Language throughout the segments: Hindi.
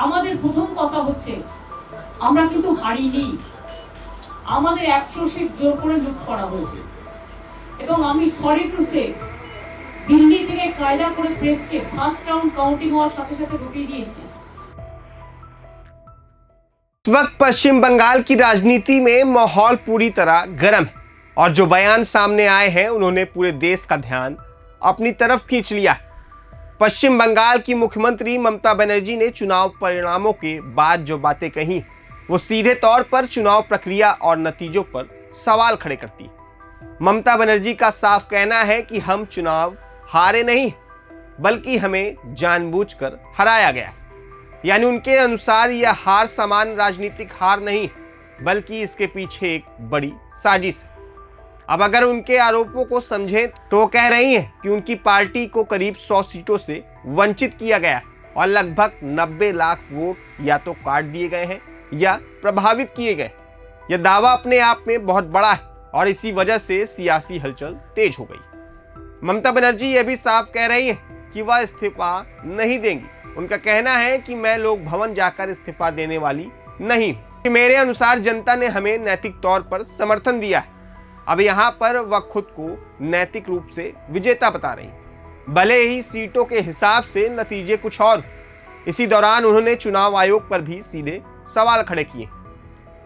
আমাদের প্রথম কথা হচ্ছে আমরা কিন্তু হারিনি, আমাদের 100 সিট জোর করে লুট করা হয়েছে। এবং আমি সরি টু সে, দিল্লি থেকে কায়দা করে প্রেসকে ফার্স্ট রাউন্ড কাউন্টিং হওয়ার সাথে সাথে ঢুকিয়ে দিয়েছে। इस वक्त पश्चिम बंगाल की राजनीति में माहौल पूरी तरह गर्म है और जो बयान सामने आए हैं उन्होंने पूरे देश का ध्यान अपनी तरफ खींच लिया है। पश्चिम बंगाल की मुख्यमंत्री ममता बनर्जी ने चुनाव परिणामों के बाद जो बातें कही वो सीधे तौर पर चुनाव प्रक्रिया और नतीजों पर सवाल खड़े करती है। ममता बनर्जी का साफ कहना है कि हम चुनाव हारे नहीं बल्कि हमें जानबूझकर हराया गया है। यानी उनके अनुसार यह हार सामान्य राजनीतिक हार नहीं बल्कि इसके पीछे एक बड़ी साजिश है। अब अगर उनके आरोपों को समझें तो वो कह रही हैं कि उनकी पार्टी को करीब 100 सीटों से वंचित किया गया है और लगभग 90 लाख वोट या तो काट दिए गए हैं या प्रभावित किए गए। यह दावा अपने आप में बहुत बड़ा है और इसी वजह से सियासी हलचल तेज हो गई। ममता बनर्जी यह भी साफ कह रही है कि वह इस्तीफा नहीं देंगी। उनका कहना है कि मैं लोक भवन जाकर इस्तीफा देने वाली नहीं हूं। मेरे अनुसार जनता ने हमें नैतिक तौर पर समर्थन दिया है। अब यहाँ पर वह खुद को नैतिक रूप से विजेता बता रही, भले ही सीटों के हिसाब से नतीजे कुछ और। इसी दौरान उन्होंने चुनाव आयोग पर भी सीधे सवाल खड़े किए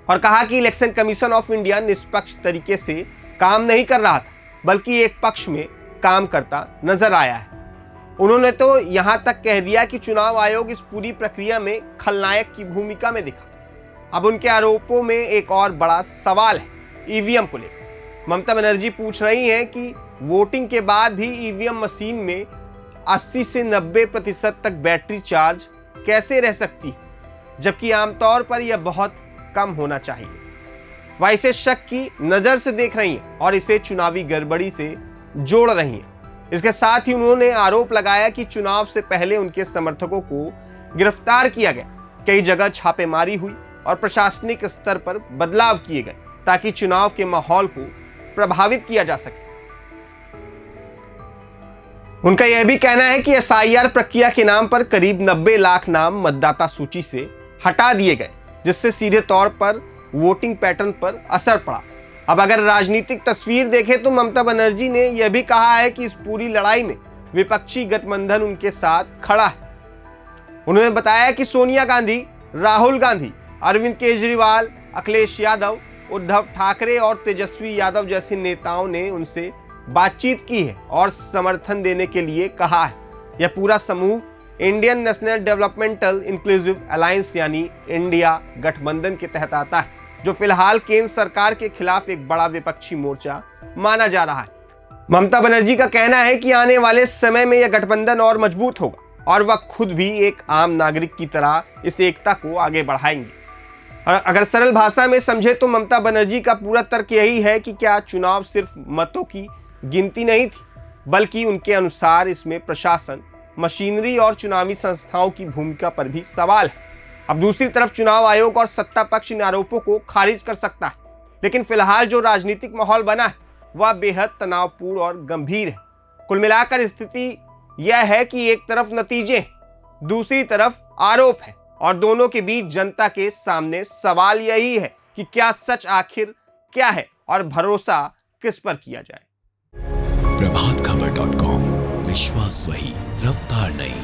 और कहा कि इलेक्शन कमीशन ऑफ इंडिया निष्पक्ष तरीके से काम नहीं कर रहा था बल्कि एक पक्ष में काम करता नजर आया है। उन्होंने तो यहां तक कह दिया कि चुनाव आयोग इस पूरी प्रक्रिया में खलनायक की भूमिका में दिखा। अब उनके आरोपों में एक और बड़ा सवाल है ईवीएम को लेकर। ममता बनर्जी पूछ रही हैं कि वोटिंग के बाद भी ईवीएम मशीन में 80 से 90% तक बैटरी चार्ज कैसे रह सकती है, जबकि आमतौर पर यह बहुत कम होना चाहिए। वह इसे शक की नजर से देख रही हैं और इसे चुनावी गड़बड़ी से जोड़ रही हैं। इसके साथ ही उन्होंने आरोप लगाया कि चुनाव से पहले उनके समर्थकों को गिरफ्तार किया गया, कई जगह छापेमारी हुई और प्रशासनिक स्तर पर बदलाव किए गए ताकि चुनाव के माहौल को प्रभावित किया जा सके। उनका यह भी कहना है कि एसआईआर प्रक्रिया के नाम पर करीब 90 लाख नाम मतदाता सूची से हटा दिए गए, जिससे सीधे तौर पर वोटिंग पैटर्न पर असर पड़ा। अब अगर राजनीतिक तस्वीर देखें तो ममता बनर्जी ने यह भी कहा है कि इस पूरी लड़ाई में विपक्षी गठबंधन उनके साथ खड़ा है। उन्होंने बताया कि सोनिया गांधी, राहुल गांधी, अरविंद केजरीवाल, अखिलेश यादव, उद्धव ठाकरे और तेजस्वी यादव जैसे नेताओं ने उनसे बातचीत की है और समर्थन देने के लिए कहा है। यह पूरा समूह Indian national developmental inclusive alliance यानी इंडिया गठबंधन के तहत आता है, जो फिलहाल केंद्र सरकार के खिलाफ एक बड़ा विपक्षी मोर्चा माना जा रहा है। ममता बनर्जी का कहना है कि आने वाले समय में यह गठबंधन और मजबूत होगा और वह खुद भी एक आम नागरिक की तरह इस एकता को आगे बढ़ाएंगे। और अगर सरल भाषा में समझे तो ममता बनर्जी का पूरा तर्क यही है कि क्या चुनाव सिर्फ मतों की गिनती नहीं थी, बल्कि उनके अनुसार इसमें प्रशासन, मशीनरी और चुनावी संस्थाओं की भूमिका पर भी सवाल है। अब दूसरी तरफ चुनाव आयोग और सत्ता पक्ष इन आरोपों को खारिज कर सकता है, लेकिन फिलहाल जो राजनीतिक माहौल बना है वह बेहद तनावपूर्ण और गंभीर है। कुल मिलाकर स्थिति यह है कि एक तरफ नतीजे, दूसरी तरफ आरोप है और दोनों के बीच जनता के सामने सवाल यही है कि क्या सच आखिर क्या है और भरोसा किस पर किया जाए। प्रभातखबर.com, विश्वास वही, रफ्तार नहीं।